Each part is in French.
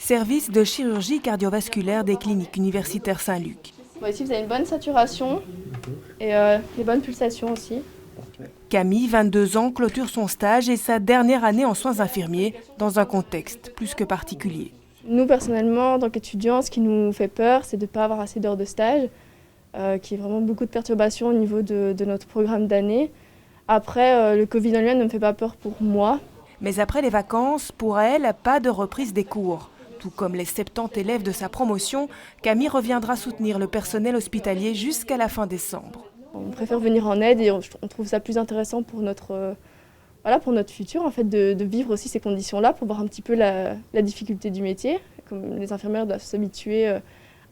service de chirurgie cardiovasculaire des cliniques universitaires Saint-Luc. Bon, ici, vous avez une bonne saturation et des bonnes pulsations aussi. Camille, 22 ans, clôture son stage et sa dernière année en soins infirmiers dans un contexte plus que particulier. Nous, personnellement, en tant qu'étudiants, ce qui nous fait peur, c'est de ne pas avoir assez d'heures de stage, qui est vraiment beaucoup de perturbations au niveau de notre programme d'année. Après, le Covid en lui-même ne me fait pas peur pour moi. Mais après les vacances, pour elle, pas de reprise des cours. Tout comme les 70 élèves de sa promotion, Camille reviendra soutenir le personnel hospitalier jusqu'à la fin décembre. On préfère venir en aide et on trouve ça plus intéressant pour notre futur, en fait, de vivre aussi ces conditions-là, pour voir un petit peu la difficulté du métier. Comme les infirmières doivent s'habituer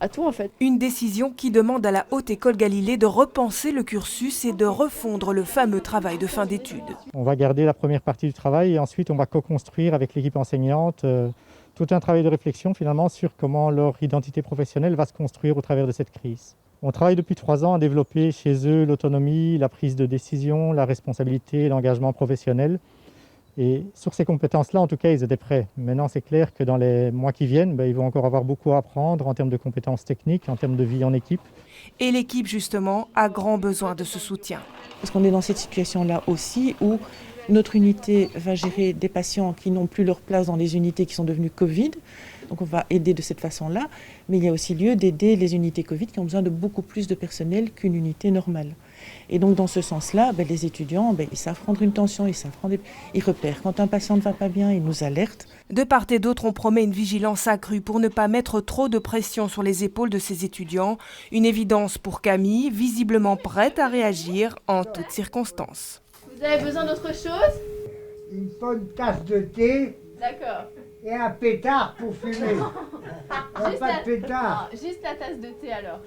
à tout, en fait. Une décision qui demande à la Haute École Galilée de repenser le cursus et de refondre le fameux travail de fin d'études. On va garder la première partie du travail et ensuite on va co-construire avec l'équipe enseignante tout un travail de réflexion finalement sur comment leur identité professionnelle va se construire au travers de cette crise. On travaille depuis 3 ans à développer chez eux l'autonomie, la prise de décision, la responsabilité, l'engagement professionnel. Et sur ces compétences-là, en tout cas, ils étaient prêts. Maintenant, c'est clair que dans les mois qui viennent, ils vont encore avoir beaucoup à apprendre en termes de compétences techniques, en termes de vie en équipe. Et l'équipe, justement, a grand besoin de ce soutien. Parce qu'on est dans cette situation-là aussi où notre unité va gérer des patients qui n'ont plus leur place dans les unités qui sont devenues Covid. Donc on va aider de cette façon-là. Mais il y a aussi lieu d'aider les unités Covid qui ont besoin de beaucoup plus de personnel qu'une unité normale. Et donc dans ce sens-là, les étudiants, ils savent prendre une tension, ils repèrent. Quand un patient ne va pas bien, ils nous alertent. De part et d'autre, on promet une vigilance accrue pour ne pas mettre trop de pression sur les épaules de ces étudiants. Une évidence pour Camille, visiblement prête à réagir en toutes circonstances. Vous avez besoin d'autre chose? Une bonne tasse de thé. D'accord. Et un pétard pour fumer. Pas de pétard. Juste la tasse de thé alors.